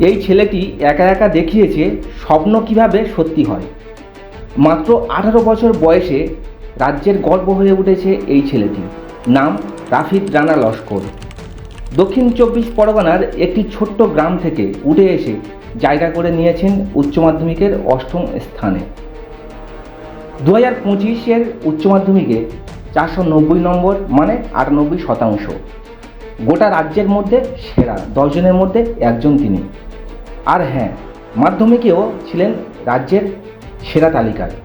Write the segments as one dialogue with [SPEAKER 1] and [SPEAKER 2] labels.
[SPEAKER 1] এই ছেলেটি একা একা দেখিয়েছে স্বপ্ন কিভাবে সত্যি হয়। মাত্র 18 বছর বয়সে রাজ্যের গর্ব হয়ে উঠেছে এই ছেলেটি। নাম রাফিদ রানা লস্কর। দক্ষিণ 24 পরগনার একটি ছোট্ট গ্রাম থেকে উঠে এসে জায়গা করে নিয়েছেন উচ্চ মাধ্যমিকের 8ম স্থানে। 2025-এর উচ্চ মাধ্যমিকে 490 নম্বর মানে 98%। গোটা রাজ্যের মধ্যে সেরা 10 জনের মধ্যে একজন তিনি। আর হ্যাঁ, মাধ্যমিকেও ছিলেন রাজ্যের সেরা তালিকায়।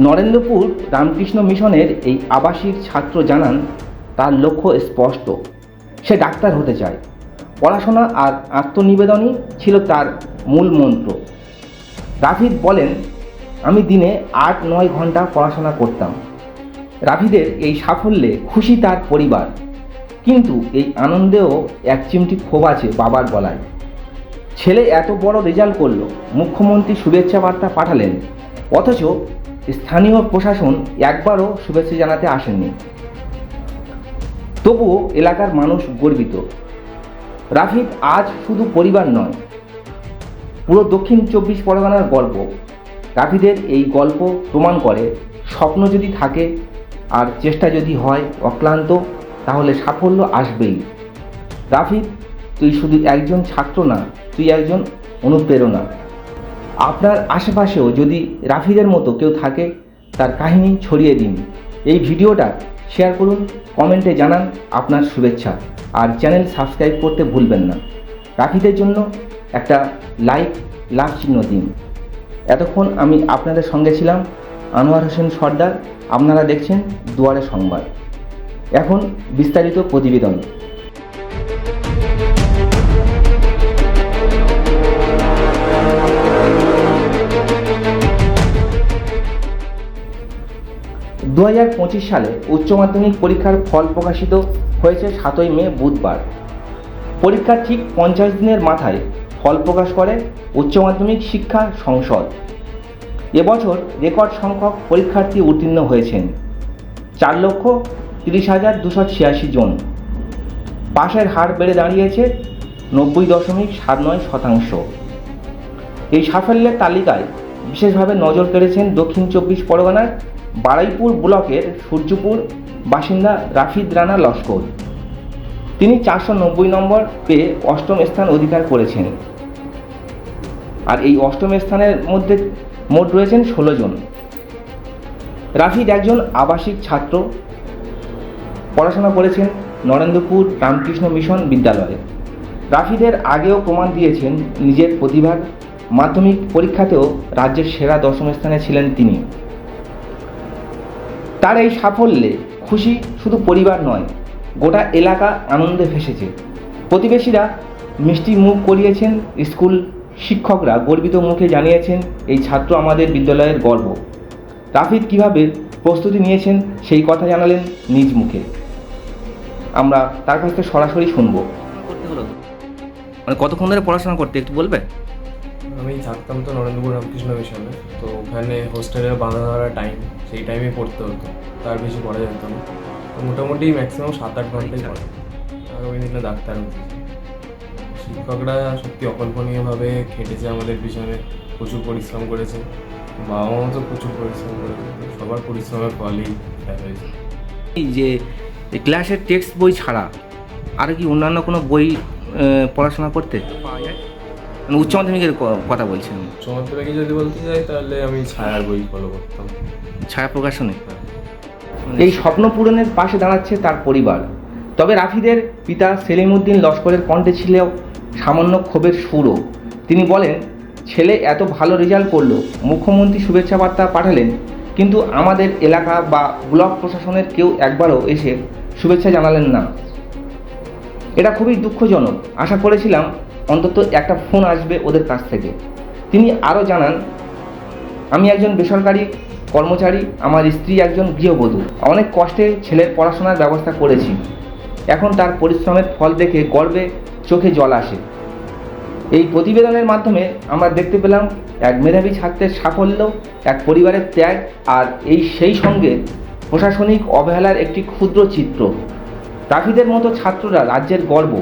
[SPEAKER 1] নরেন্দ্রপুর রামকৃষ্ণ মিশনের এই আবাসিক ছাত্র জানান তার লক্ষ্য স্পষ্ট, সে ডাক্তার হতে চায়। পড়াশোনা আর আত্মনিবেদনই ছিল তার মূল মন্ত্র। রাফিদ বলেন, আমি দিনে 8-9 ঘন্টা পড়াশোনা করতাম। রাফিদের এই সাফল্যে খুশি তার পরিবার, কিন্তু এই আনন্দেও এক চিমটি ক্ষোভ আছে বাবার গলায়। ছেলে এত বড় রেজাল্ট করলো, মুখ্যমন্ত্রী শুভেচ্ছা বার্তা পাঠালেন, অথচ স্থানীয় প্রশাসন একবারও শুভেচ্ছা জানাতে আসেননি। তবুও এলাকার মানুষ গর্বিত। রাফিদ আজ শুধু পরিবার নয়, পুরো দক্ষিণ 24 পরগনার গর্ব। রাফিদের এই গল্প প্রমাণ করে, স্বপ্ন যদি থাকে আর চেষ্টা যদি হয় অক্লান্ত, তাহলে সাফল্য আসবেই। রাফিদ, তুই শুধু একজন ছাত্র না, তুই একজন অনুপ্রেরণা। আপনার আশেপাশেও যদি রাফিদের মতো কেউ থাকে, তার কাহিনী ছড়িয়ে দিন। এই ভিডিওটা শেয়ার করুন, কমেন্টে জানান আপনার শুভেচ্ছা, আর চ্যানেল সাবস্ক্রাইব করতে ভুলবেন না। রাফিদের জন্য একটা লাভ চিহ্ন দিন। এতক্ষণ আমি আপনাদের সঙ্গে ছিলাম আনোয়ার হোসেন সর্দার। আপনারা দেখছেন দুয়ারে সংবাদ। এখন বিস্তারিত প্রতিবেদন। দু 2025 সালে উচ্চ মাধ্যমিক পরীক্ষার ফল প্রকাশিত হয়েছে 7ই মে বুধবার। পরীক্ষার ঠিক 50 দিনের মাথায় ফল প্রকাশ করে উচ্চ মাধ্যমিক শিক্ষা সংসদ। এবছর রেকর্ড সংখ্যক পরীক্ষার্থী উত্তীর্ণ হয়েছেন, 4,30,286 জন। পাশের হার বেড়ে দাঁড়িয়েছে 90.79%। এই সাফল্যের তালিকায় বিশেষভাবে নজর কেড়েছেন দক্ষিণ 24 পরগনার বারুইপুর ব্লকের সূর্যপুর বাসিন্দা রাফিদ রানা লস্কর। তিনি 490 নম্বর পেয়ে 8ম স্থান অধিকার করেছেন। আর এই 8ম স্থানের মধ্যে মোট রয়েছেন 16 জন। রাফিদ একজন আবাসিক ছাত্র, পড়াশোনা করেছেন নরেন্দ্রপুর রামকৃষ্ণ মিশন বিদ্যালয়ে। রাফিদের আগেও প্রমাণ দিয়েছেন নিজের প্রতিভার। মাধ্যমিক পরীক্ষাতেও রাজ্যের সেরা 10ম স্থানে ছিলেন তিনি। তার এই সাফল্যে খুশি শুধু পরিবার নয়, গোটা এলাকা আনন্দে ভেসেছে। প্রতিবেশীরা মিষ্টি মুখ করিয়েছেন, স্কুল শিক্ষকরা গর্বিত মুখে জানিয়েছেন, এই ছাত্র আমাদের বিদ্যালয়ের গর্ব। রাফিদ কীভাবে প্রস্তুতি নিয়েছেন সেই কথা জানালেন নিজ মুখে। আমরা তার কাছ থেকে সরাসরি শুনবো। মানে কতক্ষণ ধরে পড়াশোনা করতে একটু বলবে?
[SPEAKER 2] আমি থাকতাম তো নরেন্দ্রপুর রামকৃষ্ণ মিশনে, তো ওখানে হোস্টেলে বাঁধা ধরা টাইম, সেই টাইমে পড়তে হতো, তার বেশি পড়া যেত না। তো মোটামুটি ম্যাক্সিমাম 7-8 ঘন্টাই পড়ে। আর ওই দিনে ডাক্তার হচ্ছে। শিক্ষকরা সত্যি অকল্পনীয়ভাবে খেটেছে আমাদের পিছনে, প্রচুর পরিশ্রম করেছে। বাবা মাও তো প্রচুর পরিশ্রম করেছে, সবার পরিশ্রমের ফলেই এটা হয়েছে।
[SPEAKER 1] এই যে ক্লাসের টেক্সট বই ছাড়া আর কি অন্যান্য কোনো বই পড়াশোনা করতে পাওয়া যায়? মানে উচ্চ মাধ্যমিকের কথা বলছেন।
[SPEAKER 2] উচ্চ মাধ্যমিকে যদি বলতে যাই, তাহলে আমি ছায়ার বই ফলো করতাম।
[SPEAKER 1] ছায়া প্রকাশনে এই স্বপ্ন পূরণের পাশে দাঁড়াচ্ছে তার পরিবার। তবে রাফিদের পিতা সেলিমউদ্দিন লস্করের কণ্ঠে ছিল সামান্য ক্ষোভের সুরও। তিনি বলেন, ছেলে এত ভালো রেজাল্ট করলো, মুখ্যমন্ত্রী শুভেচ্ছা বার্তা পাঠালেন, কিন্তু আমাদের এলাকা বা ব্লক প্রশাসনের কেউ একবারও এসে শুভেচ্ছা জানালেন না। এটা খুবই দুঃখজনক। আশা করেছিলাম অন্তত একটা ফোন আসবে ওদের কাছ থেকে। তিনি আরও জানান, আমি একজন বেসরকারি কর্মচারী, আমার স্ত্রী একজন গৃহবধূ। অনেক কষ্টে ছেলের পড়াশোনার ব্যবস্থা করেছি। এখন তার পরিশ্রমের ফল দেখে গর্বে চোখে জল আসে। এই প্রতিবেদনের মাধ্যমে আমরা দেখতে পেলাম এক মেধাবী ছাত্রের সাফল্য, এক পরিবারের ত্যাগ, আর সেই সঙ্গে প্রশাসনিক অবহেলার একটি ক্ষুদ্র চিত্র। রাফিদের মতো ছাত্ররা রাজ্যের গর্ব,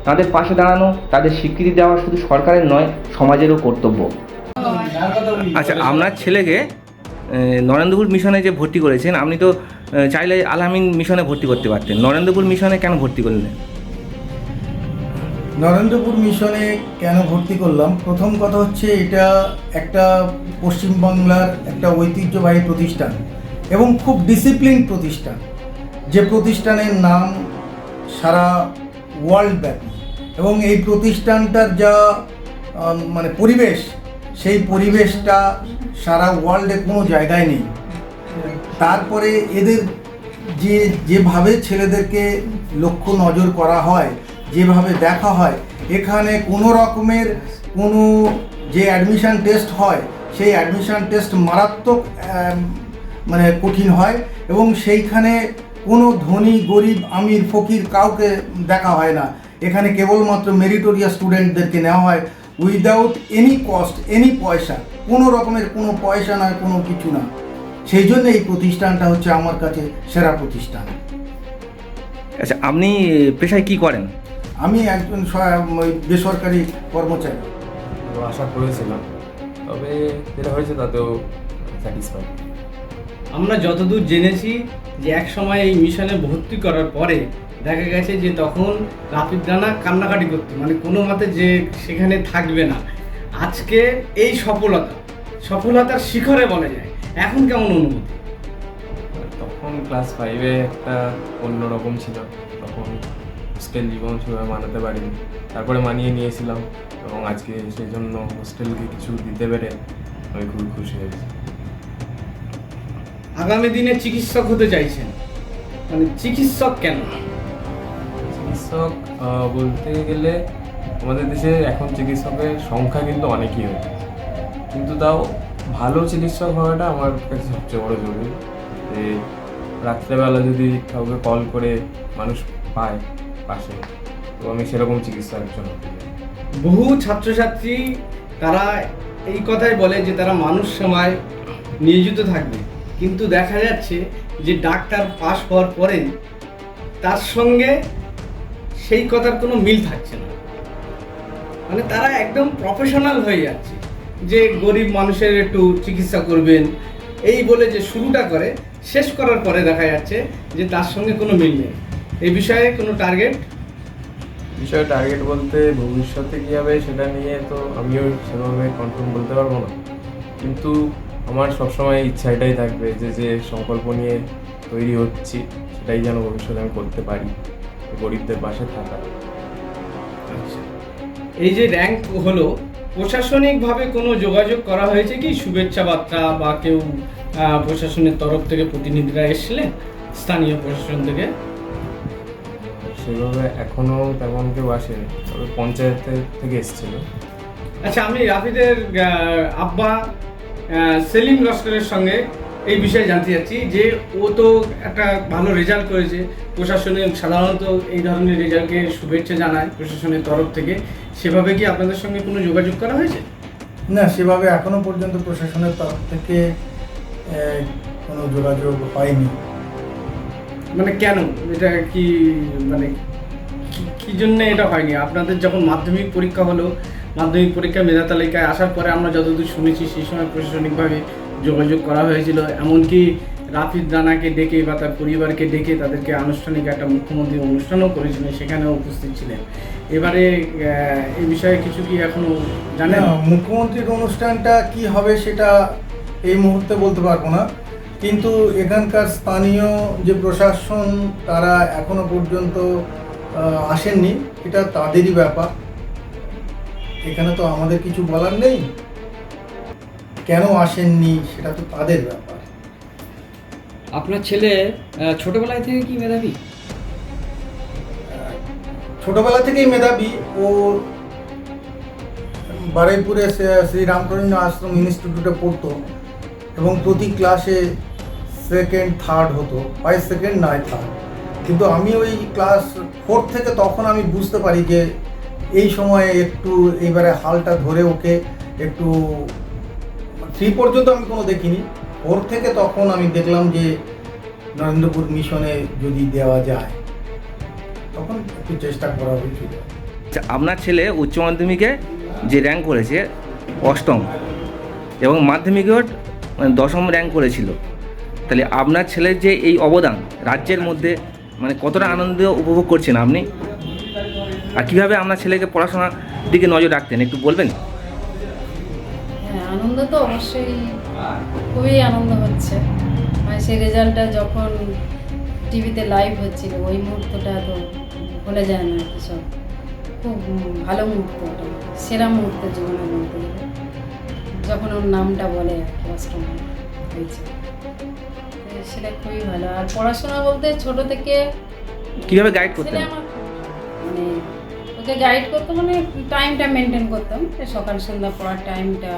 [SPEAKER 1] তাদের পাশে দাঁড়ানো, তাদের স্বীকৃতি দেওয়া শুধু সরকারের নয়, সমাজেরও কর্তব্য। আচ্ছা, আপনার ছেলেকে নরেন্দ্রপুর মিশনে যে ভর্তি করেছেন, আপনি তো চাইলে আল-আমিন মিশনে ভর্তি করতে পারতেন, নরেন্দ্রপুর মিশনে কেন ভর্তি করলেন?
[SPEAKER 3] নরেন্দ্রপুর মিশনে কেন ভর্তি করলাম, প্রথম কথা হচ্ছে এটা একটা পশ্চিমবাংলার একটা ঐতিহ্যবাহী প্রতিষ্ঠান এবং খুব ডিসিপ্লিন প্রতিষ্ঠান, যে প্রতিষ্ঠানের নাম সারা ওয়ার্ল্ড ব্যাপী, এবং এই প্রতিষ্ঠানটার যা মানে পরিবেশ, সেই পরিবেশটা সারা ওয়ার্ল্ডে কোনো জায়গায় নেই। তারপরে এদের যেভাবে ছেলেদেরকে লক্ষ্য নজর করা হয়, যেভাবে দেখা হয়, এখানে কোনো রকমের কোনো যে অ্যাডমিশান টেস্ট হয়, সেই অ্যাডমিশান টেস্ট মারাত্মক মানে কঠিন হয়, এবং সেইখানে কোনো ধনী গরিব আমির ফকির কাউকে দেখা হয় না। এখানে কেবলমাত্র মেরিটোরিয়াস স্টুডেন্টদেরকে নেওয়া হয় উইদাউট এনি কস্ট, এনি পয়সা, কোনো রকমের কোনো পয়সা না, কোনো কিছু না। সেই জন্য এই প্রতিষ্ঠানটা হচ্ছে আমার কাছে সেরা প্রতিষ্ঠান।
[SPEAKER 1] আচ্ছা, আপনি পেশায় কি করেন?
[SPEAKER 3] আমি একজন বেসরকারি কর্মচারী।
[SPEAKER 2] তো আশা করেছিলাম, তবে যেটা হয়েছে তাতেও স্যাটিসফাই।
[SPEAKER 4] আমরা যতদূর জেনেছি যে এক সময় এই মিশনে ভর্তি করার পরে দেখা গেছে যে তখন রাফিদ রানা কান্নাকাটি করতো, মানে কোনো মতে যে সেখানে থাকবে না। আজকে এই সফলতার শিখরে বলা যায়, এখন কেমন অনুভূতি?
[SPEAKER 2] তখন ক্লাস 5-এ একটা অন্যরকম ছিল, তখন হোস্টেল জীবন সেভাবে মানাতে পারিনি, তারপরে মানিয়ে নিয়েছিলাম, এবং আজকে সেই জন্য হোস্টেলকে কিছু দিতে পেরে আমি খুবই খুশি হয়েছি।
[SPEAKER 4] আগামী দিনে চিকিৎসক হতে চাইছেন, মানে চিকিৎসক কেন?
[SPEAKER 2] চিকিৎসক বলতে গেলে আমাদের দেশে এখন চিকিৎসকের সংখ্যা কিন্তু অনেকই হয়েছে, কিন্তু তাও ভালো চিকিৎসক হওয়াটা আমার কাছে সবচেয়ে বড় জরুরি। যে রাত্রেবেলা যদি কাউকে কল করে মানুষ পায় পাশে, তো আমি সেরকম চিকিৎসা একজন হতে চাই।
[SPEAKER 4] বহু ছাত্রছাত্রী তারা এই কথাই বলে যে তারা মানুষ সেবায় নিয়োজিত থাকবে, কিন্তু দেখা যাচ্ছে যে ডাক্তার পাশ হওয়ার পরে তার সঙ্গে সেই কথার কোনো মিল থাকছে না। মানে তারা একদম প্রফেশনাল হয়ে যাচ্ছে, যে গরিব মানুষের একটু চিকিৎসা করবেন এই বলে যে শুরুটা করে, শেষ করার পরে দেখা যাচ্ছে যে তার সঙ্গে কোনো মিল নেই। এই বিষয়ে কোনো টার্গেট
[SPEAKER 2] বলতে ভবিষ্যতে কী হবে সেটা নিয়ে তো আমিও সেভাবে কনফার্ম বলতে পারবো না, কিন্তু আমার সবসময় ইচ্ছা এটাই থাকবে যে সংকল্প নিয়ে তৈরি হচ্ছি সেটাই যেন ভবিষ্যতে আমি করতে পারি, গরিবদের পাশে থাকা।
[SPEAKER 4] আচ্ছা, এই যে র্যাঙ্ক হলো, প্রশাসনিকভাবে কোনো যোগাযোগ করা হয়েছে কি? শুভেচ্ছা বার্তা বা কেউ প্রশাসনের তরফ থেকে প্রতিনিধিরা এসেছিলেন স্থানীয় প্রশাসন থেকে?
[SPEAKER 2] সেভাবে এখনও তেমন কেউ আসেনি, তবে পঞ্চায়েতের থেকে এসেছিল।
[SPEAKER 4] আচ্ছা, আমি রাফিদের আব্বা সেলিম লস্করের সঙ্গে এই বিষয়ে জানতে চাচ্ছি যে ও তো একটা ভালো রেজাল্ট করেছে, প্রশাসনে সাধারণত এই ধরনের রেজাল্টকে শুভেচ্ছা জানায় প্রশাসনের তরফ থেকে, সেভাবে কি আপনাদের সঙ্গে কোনো যোগাযোগ করা হয়েছে?
[SPEAKER 3] না, সেভাবে এখনো পর্যন্ত প্রশাসনের তরফ থেকে কোনো যোগাযোগ হয়নি।
[SPEAKER 4] মানে কেন, এটা কি মানে কি জন্য এটা হয়নি? আপনাদের যখন মাধ্যমিক পরীক্ষা হলো, মাধ্যমিক পরীক্ষা মেধা তালিকায় আসার পরে আমরা যতদূর শুনেছি সেই সময় প্রশাসনিকভাবে যোগাযোগ করা হয়েছিল, এমনকি রাফিদ রানাকে ডেকে বা তার পরিবারকে ডেকে তাদেরকে আনুষ্ঠানিক একটা মুখ্যমন্ত্রী অনুষ্ঠানও করেছিলেন, সেখানেও উপস্থিত ছিলেন। এবারে এই বিষয়ে কিছু কি এখনো জানেন?
[SPEAKER 3] মুখ্যমন্ত্রীর অনুষ্ঠানটা কি হবে সেটা এই মুহূর্তে বলতে পারবো না, কিন্তু এখানকার স্থানীয় যে প্রশাসন তারা এখনো পর্যন্ত আসেননি, এটা তাদেরই ব্যাপার, এখানে তো আমাদের কিছু বলার নেই। কেন আসেননি সেটা তো তাদের ব্যাপার।
[SPEAKER 5] আপনার ছেলে ছোটবেলায় থেকে কি মেধাবী?
[SPEAKER 3] ছোটবেলা থেকেই মেধাবী। ও বারুইপুরে শ্রী রামকৃষ্ণ আশ্রম ইনস্টিটিউটে পড়তো এবং প্রতি ক্লাসে সেকেন্ড থার্ড হতো, হয় সেকেন্ড নয় থার্ড। কিন্তু আমি ওই ক্লাস 4 থেকে তখন আমি বুঝতে পারি যে এই সময়ে একটু এইবারে হালটা ধরে ওকে একটু 3 পর্যন্ত আমি কোনো দেখিনি, 4 থেকে তখন আমি দেখলাম যে নরেন্দ্রপুর মিশনে যদি দেওয়া যায় তখন একটু চেষ্টা করা হয়েছিল।
[SPEAKER 1] আচ্ছা, আপনার ছেলে উচ্চ মাধ্যমিকে যে র্যাঙ্ক করেছে অষ্টম এবং মাধ্যমিকেও মানে দশম র্যাঙ্ক করেছিল, তাহলে আপনার ছেলের যে এই অবদান রাজ্যের মধ্যে মানে কতটা আনন্দ উপভোগ করছেন আপনি, আর কীভাবে আপনার ছেলেকে পড়াশোনার দিকে নজর রাখতেন একটু বলবেন?
[SPEAKER 6] হ্যাঁ, আনন্দ তো অবশ্যই, খুবই আনন্দ হচ্ছে। মানে সেই রেজাল্টটা যখন টিভিতে লাইভ হচ্ছিল ওই মুহূর্তটা তো ভুলে যায় না কি সব, খুব ভালো মুহূর্ত, ওটা সেরা মুহূর্ত জীবনে বলতে গেলে, যখন ওর নামটা বলে আর কি অষ্টম হয়েছে, তো সেটা খুবই ভালো। আর পড়াশোনা বলতে ছোট থেকে
[SPEAKER 1] কীভাবে গাইড
[SPEAKER 6] ছেলে
[SPEAKER 1] করতেন?
[SPEAKER 6] আমার মানে ওকে গাইড করতো, মানে টাইমটা মেনটেন করতাম, সকাল সন্ধ্যা পড়ার টাইমটা,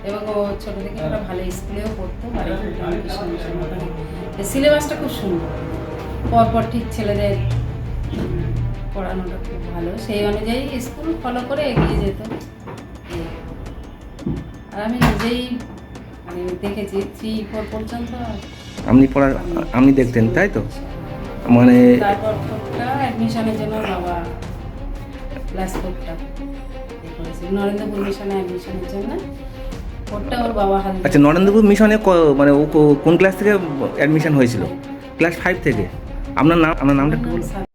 [SPEAKER 6] এবং ও ছোটো থেকে একটা ভালো স্কুলেও পড়তো, সিলেবাসটা খুব সুন্দর, পরপর ঠিক ছেলেদের পড়ানোটা খুব ভালো, সেই অনুযায়ী স্কুল ফলো করে এগিয়ে যেত। আর আমি নিজেই মানে দেখেছি 3-4 পর্যন্ত
[SPEAKER 1] আপনি দেখতেন তাই তো? মানে
[SPEAKER 6] তারপর 4টা অ্যাডমিশনের জন্য বাবা ক্লাস 4টা করেছি নরেন্দ্রপুর মিশনে অ্যাডমিশনের জন্য, 4টা ওর বাবা হাত
[SPEAKER 1] আচ্ছা, নরেন্দ্রপুর মিশনে মানে ও কোন ক্লাস থেকে অ্যাডমিশন হয়েছিল? ক্লাস 5 থেকে। আপনার নামটা একটু বলুন।